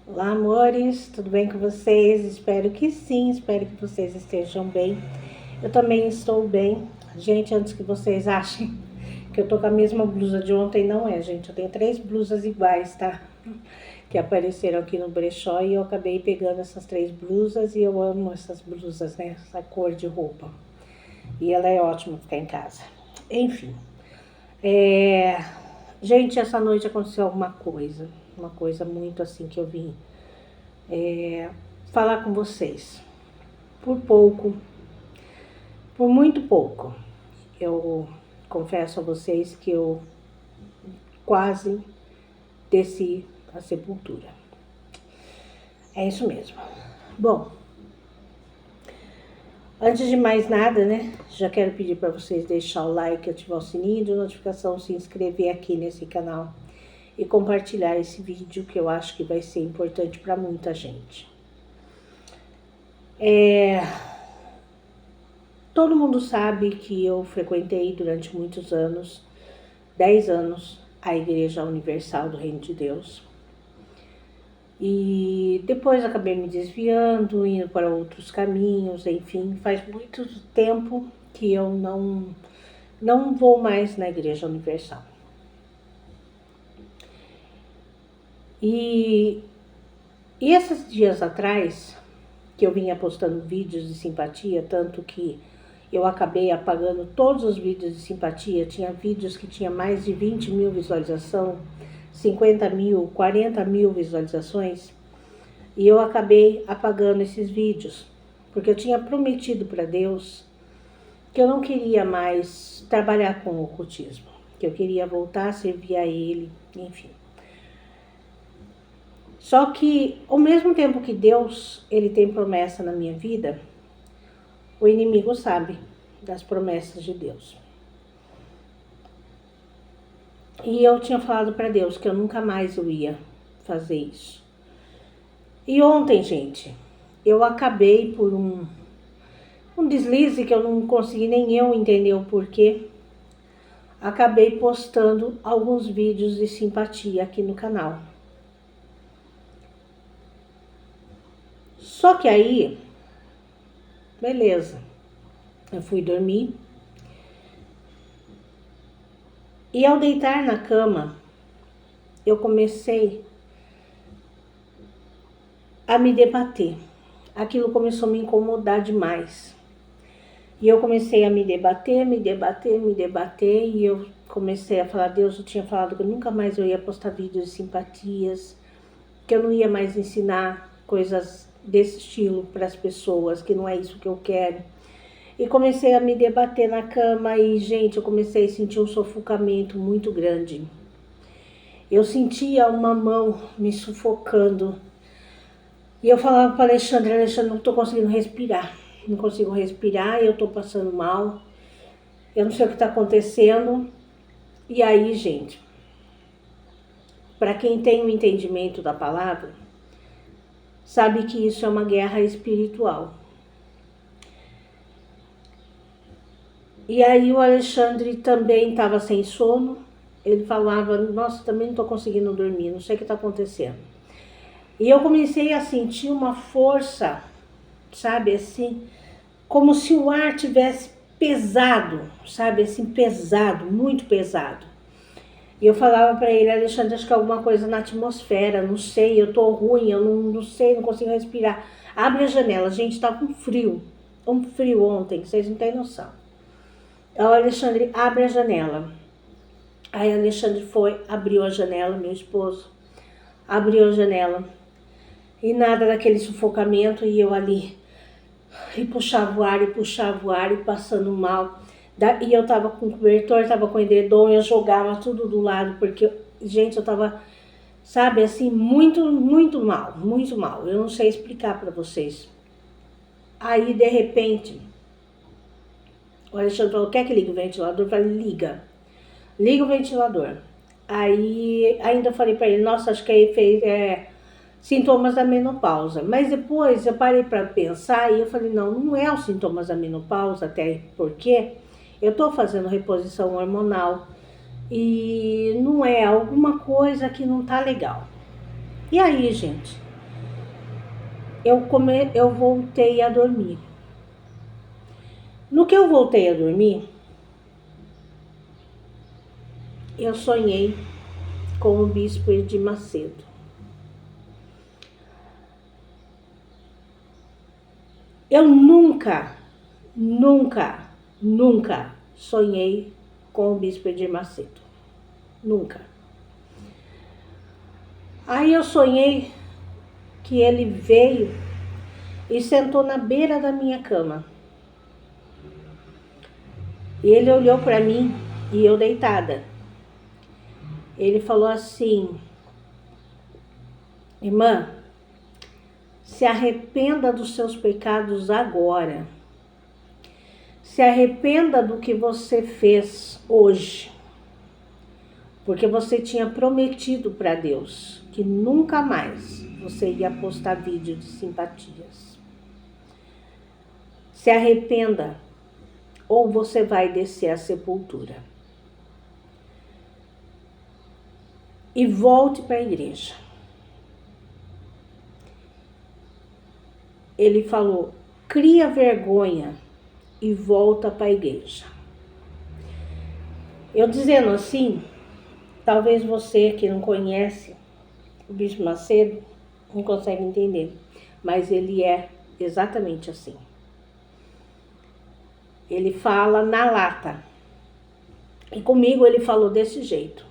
Olá, amores, tudo bem com vocês? Espero que sim, espero que vocês estejam bem. Eu também estou bem. Gente, antes que vocês achem que eu tô com a mesma blusa de ontem, não é, gente. Eu tenho 3 blusas iguais, tá? Que apareceram aqui no brechó e eu acabei pegando essas 3 blusas e eu amo essas blusas, né? Essa cor de roupa. E ela é ótima ficar em casa. Enfim, gente, essa noite aconteceu alguma coisa. Uma coisa muito assim que eu vim falar com vocês. Por pouco, por muito pouco, eu confesso a vocês que eu quase desci a sepultura. É isso mesmo. Bom, antes de mais nada, né, já quero pedir para vocês deixar o like, ativar o sininho de notificação, se inscrever aqui nesse canal e compartilhar esse vídeo que eu acho que vai ser importante para muita gente. Todo mundo sabe que eu frequentei durante muitos anos, 10 anos, a Igreja Universal do Reino de Deus. E depois acabei me desviando, indo para outros caminhos, enfim, faz muito tempo que eu não vou mais na Igreja Universal. E esses dias atrás, que eu vinha postando vídeos de simpatia, tanto que eu acabei apagando todos os vídeos de simpatia, tinha vídeos que tinha mais de 20 mil visualizações, 50 mil, 40 mil visualizações, e eu acabei apagando esses vídeos, porque eu tinha prometido para Deus que eu não queria mais trabalhar com o ocultismo, que eu queria voltar a servir a Ele, enfim. Só que, ao mesmo tempo que Deus, Ele tem promessa na minha vida, o inimigo sabe das promessas de Deus. E eu tinha falado para Deus que eu nunca mais eu ia fazer isso. E ontem, gente, eu acabei por um deslize que eu não consegui nem eu entender o porquê. Acabei postando alguns vídeos de simpatia aqui no canal. Só que aí, beleza, eu fui dormir. E ao deitar na cama, eu comecei a me debater. Aquilo começou a me incomodar demais. E eu comecei a me debater, e eu comecei a falar, Deus, eu tinha falado que eu nunca mais eu ia postar vídeos de simpatias, que eu não ia mais ensinar coisas desse estilo para as pessoas, que não é isso que eu quero. E comecei a me debater na cama e, gente, eu comecei a sentir um sufocamento muito grande. Eu sentia uma mão me sufocando. E eu falava para Alexandre, não estou conseguindo respirar. Não consigo respirar, eu estou passando mal. Eu não sei o que está acontecendo. E aí, gente, para quem tem o entendimento da palavra, sabe que isso é uma guerra espiritual. E aí o Alexandre também estava sem sono. Ele falava, nossa, também não estou conseguindo dormir, não sei o que está acontecendo. E eu comecei a sentir uma força, sabe, assim, como se o ar tivesse pesado, sabe, assim, pesado, muito pesado. E eu falava para ele, Alexandre, acho que é alguma coisa na atmosfera, não sei, eu tô ruim, eu não sei, não consigo respirar. Abre a janela, gente, tá com frio, um frio ontem, que vocês não têm noção. Aí o Alexandre, abre a janela. Aí o Alexandre foi, abriu a janela, meu esposo, abriu a janela. E nada daquele sufocamento, e eu ali, e puxava o ar, e passando mal. E eu tava com cobertor, tava com edredom, eu jogava tudo do lado, porque, gente, eu tava, sabe, assim, muito, muito mal, muito mal. Eu não sei explicar pra vocês. Aí, de repente, o Alexandre falou, quer que ligue o ventilador? Eu falei, liga o ventilador. Aí, ainda falei pra ele, nossa, acho que aí fez sintomas da menopausa. Mas depois eu parei pra pensar e eu falei, não é os sintomas da menopausa, até porque eu tô fazendo reposição hormonal e não é alguma coisa que não tá legal. E aí, gente, eu voltei a dormir. No que eu voltei a dormir, eu sonhei com o bispo Edir Macedo. Eu nunca sonhei com o bispo Edir Macedo. Nunca. Aí eu sonhei que ele veio e sentou na beira da minha cama. E ele olhou para mim e eu deitada. Ele falou assim: irmã, se arrependa dos seus pecados agora. Se arrependa do que você fez hoje. Porque você tinha prometido para Deus que nunca mais você ia postar vídeo de simpatias. Se arrependa ou você vai descer à sepultura. E volte para a igreja. Ele falou: cria vergonha e volta para a igreja. Eu dizendo assim, talvez você que não conhece o Bispo Macedo não consegue entender, mas ele é exatamente assim. Ele fala na lata. E comigo ele falou desse jeito.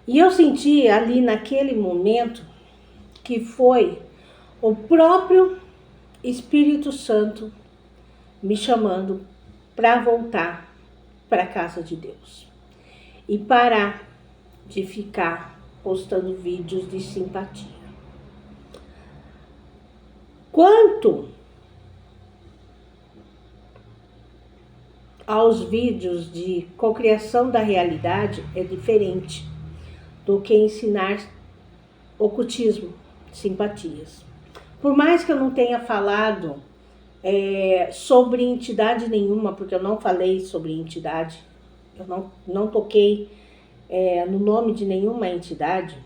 E eu senti ali naquele momento que foi o próprio Espírito Santo me chamando para voltar para a casa de Deus e parar de ficar postando vídeos de simpatia. Quanto aos vídeos de cocriação da realidade, é diferente do que ensinar ocultismo, simpatias. Por mais que eu não tenha falado sobre entidade nenhuma, porque eu não falei sobre entidade, eu não toquei no nome de nenhuma entidade,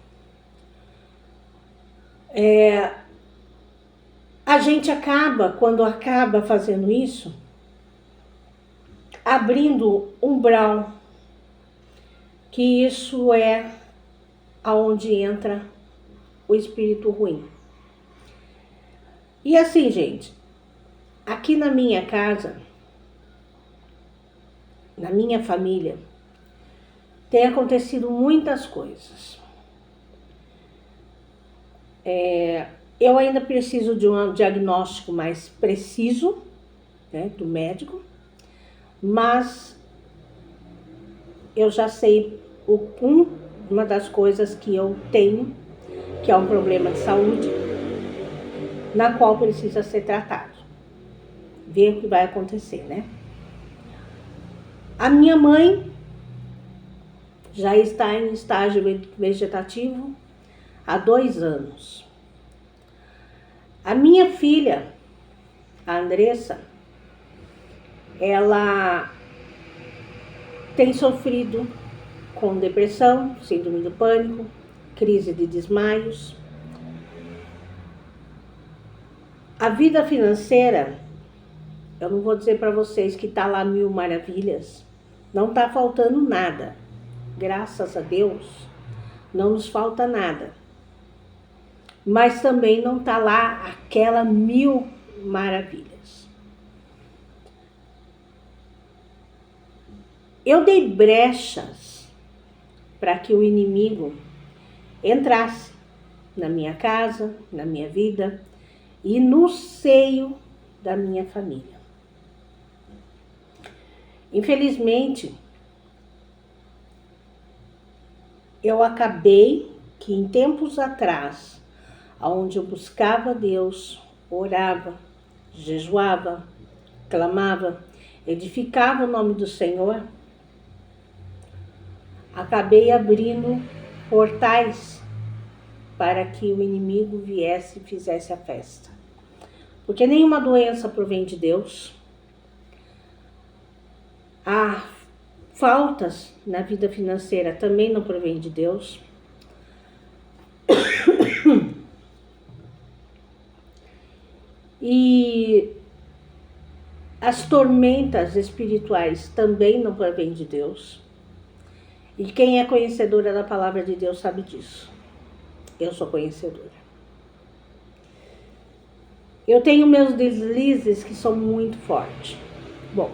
a gente acaba, quando acaba fazendo isso, abrindo umbral, que isso é aonde entra o espírito ruim. E assim, gente, aqui na minha casa, na minha família, tem acontecido muitas coisas. Eu ainda preciso de um diagnóstico mais preciso, né, do médico, mas eu já sei uma das coisas que eu tenho, que é um problema de saúde, na qual precisa ser tratado. Ver o que vai acontecer, né? A minha mãe já está em estágio vegetativo há 2 anos. A minha filha, a Andressa, ela tem sofrido com depressão, síndrome do pânico, crise de desmaios. A vida financeira, eu não vou dizer para vocês que está lá 1000 maravilhas, não está faltando nada. Graças a Deus, não nos falta nada. Mas também não está lá aquela 1000 maravilhas. Eu dei brechas para que o inimigo entrasse na minha casa, na minha vida e no seio da minha família. Infelizmente, eu acabei que em tempos atrás, onde eu buscava Deus, orava, jejuava, clamava, edificava o nome do Senhor, acabei abrindo portais para que o inimigo viesse e fizesse a festa. Porque nenhuma doença provém de Deus. Há faltas na vida financeira também não provém de Deus. E as tormentas espirituais também não provêm de Deus. E quem é conhecedora da palavra de Deus sabe disso. Eu sou conhecedora. Eu tenho meus deslizes que são muito fortes. Bom,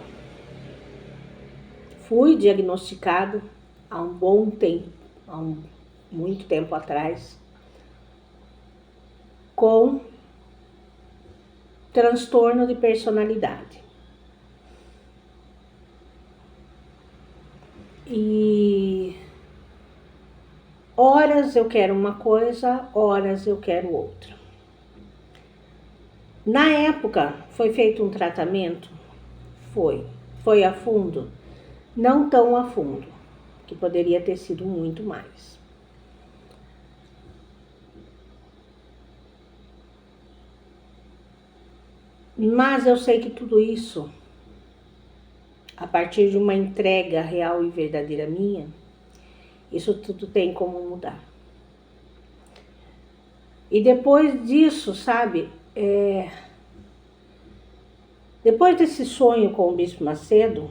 fui diagnosticado há um bom tempo, muito tempo atrás, com transtorno de personalidade. E horas eu quero uma coisa, horas eu quero outra. Na época, foi feito um tratamento? Foi a fundo? Não tão a fundo, que poderia ter sido muito mais. Mas eu sei que tudo isso, a partir de uma entrega real e verdadeira minha, isso tudo tem como mudar. E depois disso, sabe, depois desse sonho com o Bispo Macedo,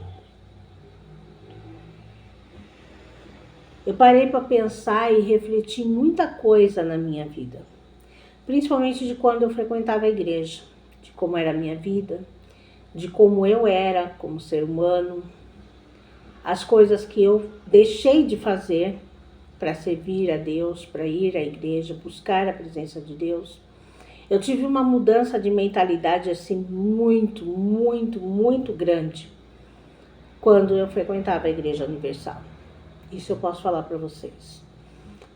eu parei para pensar e refletir muita coisa na minha vida. Principalmente de quando eu frequentava a igreja, de como era a minha vida, de como eu era como ser humano, as coisas que eu deixei de fazer para servir a Deus, para ir à igreja, buscar a presença de Deus. Eu tive uma mudança de mentalidade assim muito, muito, muito grande quando eu frequentava a Igreja Universal. Isso eu posso falar para vocês.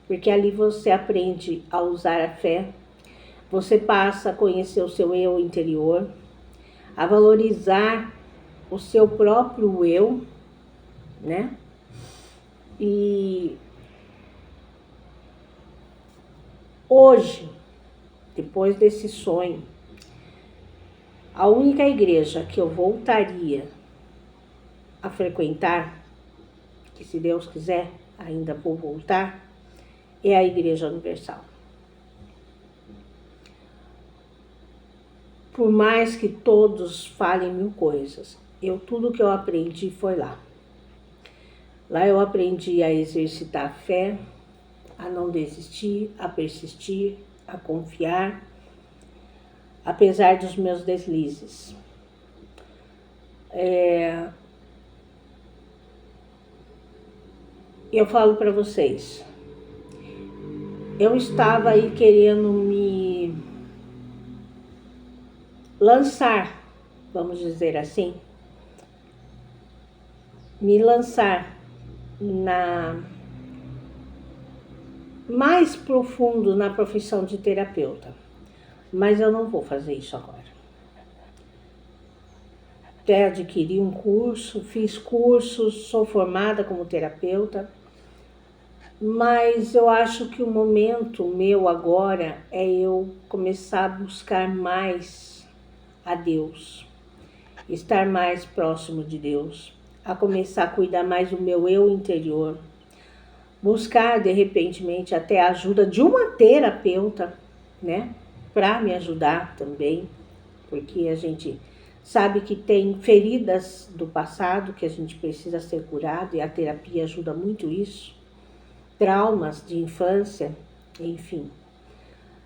Porque ali você aprende a usar a fé, você passa a conhecer o seu eu interior, a valorizar o seu próprio eu, né? E hoje, depois desse sonho, a única igreja que eu voltaria a frequentar, que se Deus quiser, ainda vou voltar, é a Igreja Universal. Por mais que todos falem mil coisas, tudo que eu aprendi foi lá. Lá eu aprendi a exercitar a fé, a não desistir, a persistir, a confiar, apesar dos meus deslizes. Eu falo para vocês, eu estava aí querendo me lançar, vamos dizer assim, me lançar mais profundo na profissão de terapeuta, mas eu não vou fazer isso agora. Até adquiri um curso, fiz cursos, sou formada como terapeuta, mas eu acho que o momento meu agora é eu começar a buscar mais a Deus, estar mais próximo de Deus, a começar a cuidar mais do meu eu interior, buscar de repente até a ajuda de uma terapeuta, né, para me ajudar também, porque a gente sabe que tem feridas do passado que a gente precisa ser curado e a terapia ajuda muito isso, traumas de infância, enfim.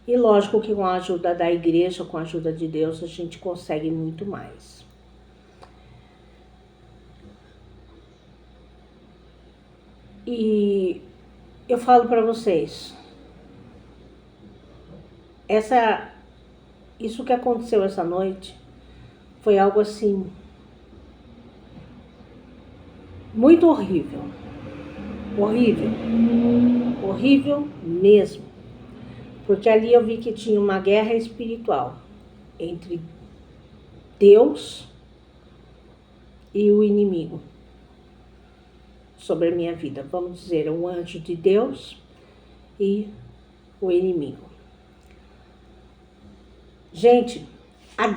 E lógico que com a ajuda da igreja, com a ajuda de Deus, a gente consegue muito mais. E eu falo para vocês, isso que aconteceu essa noite foi algo assim muito horrível. Horrível. Horrível mesmo. Porque ali eu vi que tinha uma guerra espiritual entre Deus e o inimigo sobre a minha vida. Vamos dizer, um anjo de Deus e o inimigo. Gente, há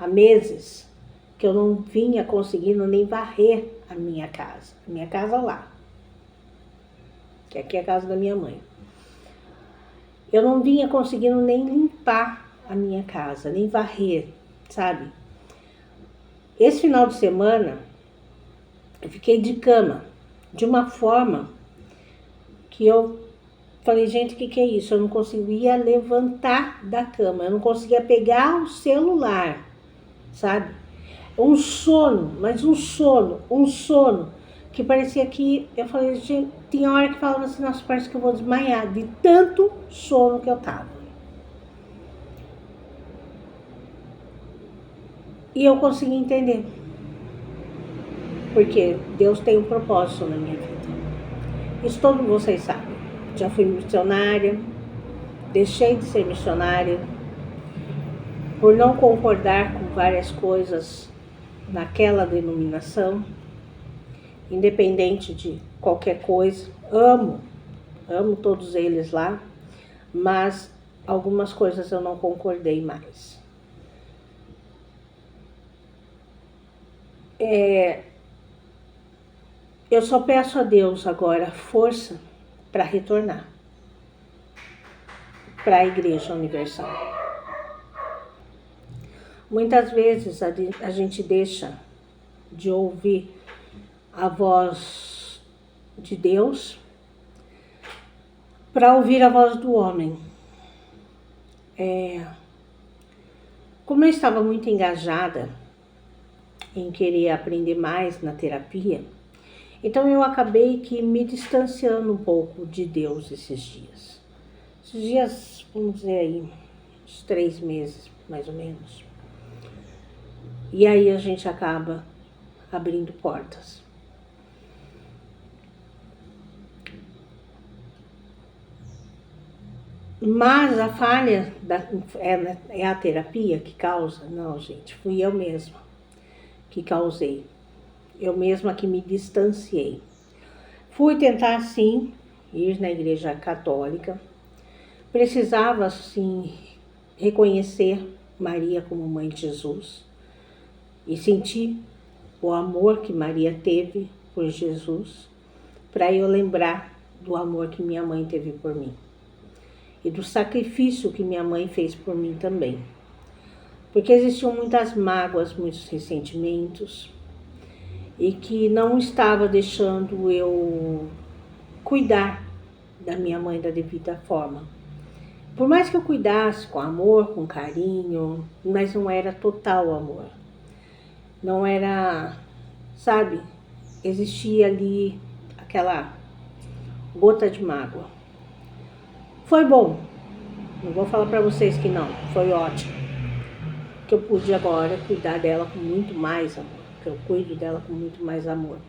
meses que eu não vinha conseguindo nem varrer a minha casa lá, que aqui é a casa da minha mãe. Eu não vinha conseguindo nem limpar a minha casa, nem varrer, sabe? Esse final de semana, eu fiquei de cama, de uma forma que eu falei, gente, o que é isso? Eu não conseguia levantar da cama, eu não conseguia pegar o celular, sabe? Um sono, mas um sono, que parecia que, eu falei, gente, tinha hora que falava assim, nossa, parece que eu vou desmaiar, de tanto sono que eu tava. E eu consegui entender, porque Deus tem um propósito na minha vida. Isso todos vocês sabem. Já fui missionária, deixei de ser missionária, por não concordar com várias coisas naquela denominação, independente de qualquer coisa. Amo todos eles lá, mas algumas coisas eu não concordei mais. Eu só peço a Deus agora força para retornar para a Igreja Universal. Muitas vezes a gente deixa de ouvir a voz de Deus para ouvir a voz do homem. Como eu estava muito engajada em querer aprender mais na terapia, então eu acabei que me distanciando um pouco de Deus esses dias. Esses dias, vamos dizer aí, uns 3 meses, mais ou menos. E aí a gente acaba abrindo portas. Mas a falha é a terapia que causa? Não, gente, fui eu mesma que causei. Eu mesma que me distanciei. Fui tentar, sim, ir na igreja católica. Precisava, sim, reconhecer Maria como mãe de Jesus e sentir o amor que Maria teve por Jesus, para eu lembrar do amor que minha mãe teve por mim e do sacrifício que minha mãe fez por mim também. Porque existiam muitas mágoas, muitos ressentimentos, e que não estava deixando eu cuidar da minha mãe da devida forma. Por mais que eu cuidasse com amor, com carinho, mas não era total amor. Não era, sabe, existia ali aquela gota de mágoa. Foi bom, não vou falar para vocês que não, foi ótimo. Que eu pude agora cuidar dela com muito mais amor, que eu cuido dela com muito mais amor.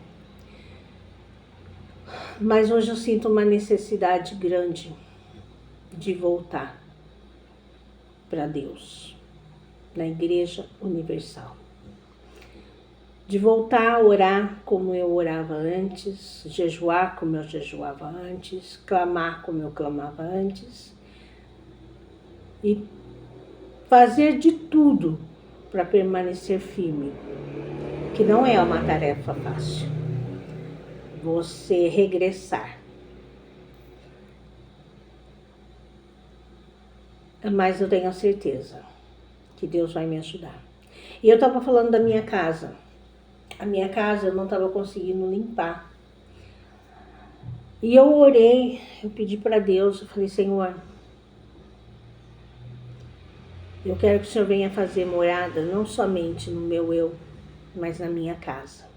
Mas hoje eu sinto uma necessidade grande de voltar para Deus, na Igreja Universal. De voltar a orar como eu orava antes, jejuar como eu jejuava antes, clamar como eu clamava antes e fazer de tudo para permanecer firme, que não é uma tarefa fácil. Você regressar. Mas eu tenho a certeza que Deus vai me ajudar. E eu estava falando da minha casa. A minha casa eu não estava conseguindo limpar. E eu orei, eu pedi para Deus, eu falei, Senhor, eu quero que o Senhor venha fazer morada, não somente no meu eu, mas na minha casa.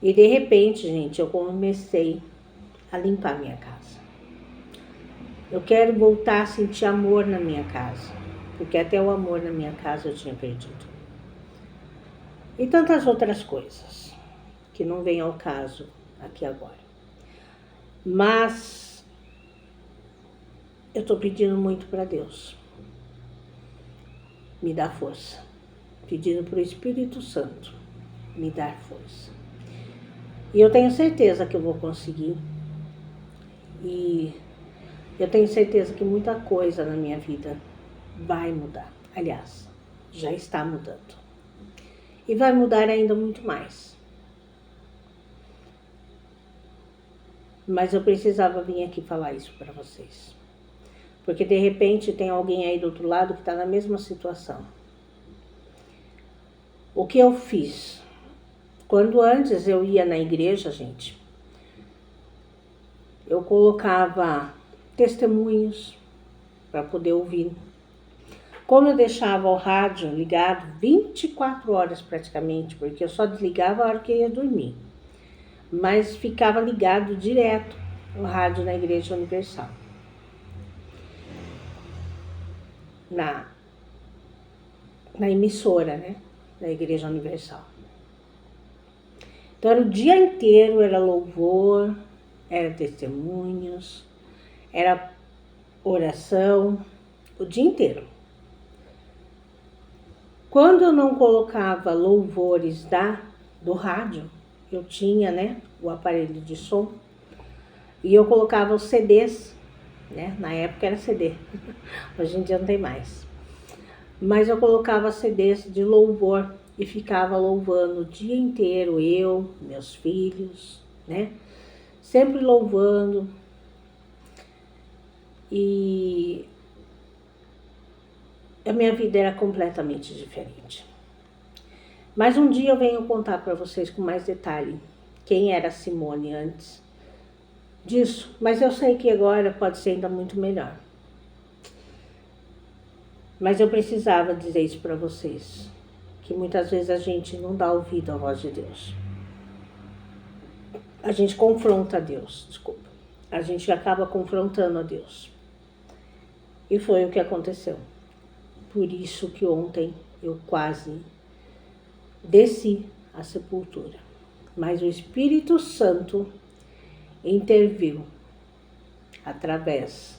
E de repente, gente, eu comecei a limpar minha casa. Eu quero voltar a sentir amor na minha casa, porque até o amor na minha casa eu tinha perdido. E tantas outras coisas que não vêm ao caso aqui agora. Mas eu estou pedindo muito para Deus me dar força, pedindo para o Espírito Santo me dar força. E eu tenho certeza que eu vou conseguir. E eu tenho certeza que muita coisa na minha vida vai mudar. Aliás, já está mudando. E vai mudar ainda muito mais. Mas eu precisava vir aqui falar isso para vocês. Porque de repente tem alguém aí do outro lado que está na mesma situação. O que eu fiz? Quando antes eu ia na igreja, gente, eu colocava testemunhos para poder ouvir. Como eu deixava o rádio ligado 24 horas praticamente, porque eu só desligava a hora que eu ia dormir, mas ficava ligado direto o rádio na Igreja Universal. Na emissora, né, da Igreja Universal. Então era o dia inteiro, era louvor, era testemunhos, era oração, o dia inteiro. Quando eu não colocava louvores do rádio, eu tinha, né, o aparelho de som, e eu colocava os CDs, né, na época era CD, hoje em dia não tem mais. Mas eu colocava CDs de louvor e ficava louvando o dia inteiro, eu, meus filhos, né, sempre louvando. E a minha vida era completamente diferente. Mas um dia eu venho contar para vocês com mais detalhe quem era a Simone antes disso. Mas eu sei que agora pode ser ainda muito melhor. Mas eu precisava dizer isso para vocês, que muitas vezes a gente não dá ouvido à voz de Deus. A gente confronta a Deus, desculpa. A gente acaba confrontando a Deus. E foi o que aconteceu. Por isso que ontem eu quase desci à sepultura. Mas o Espírito Santo interviu através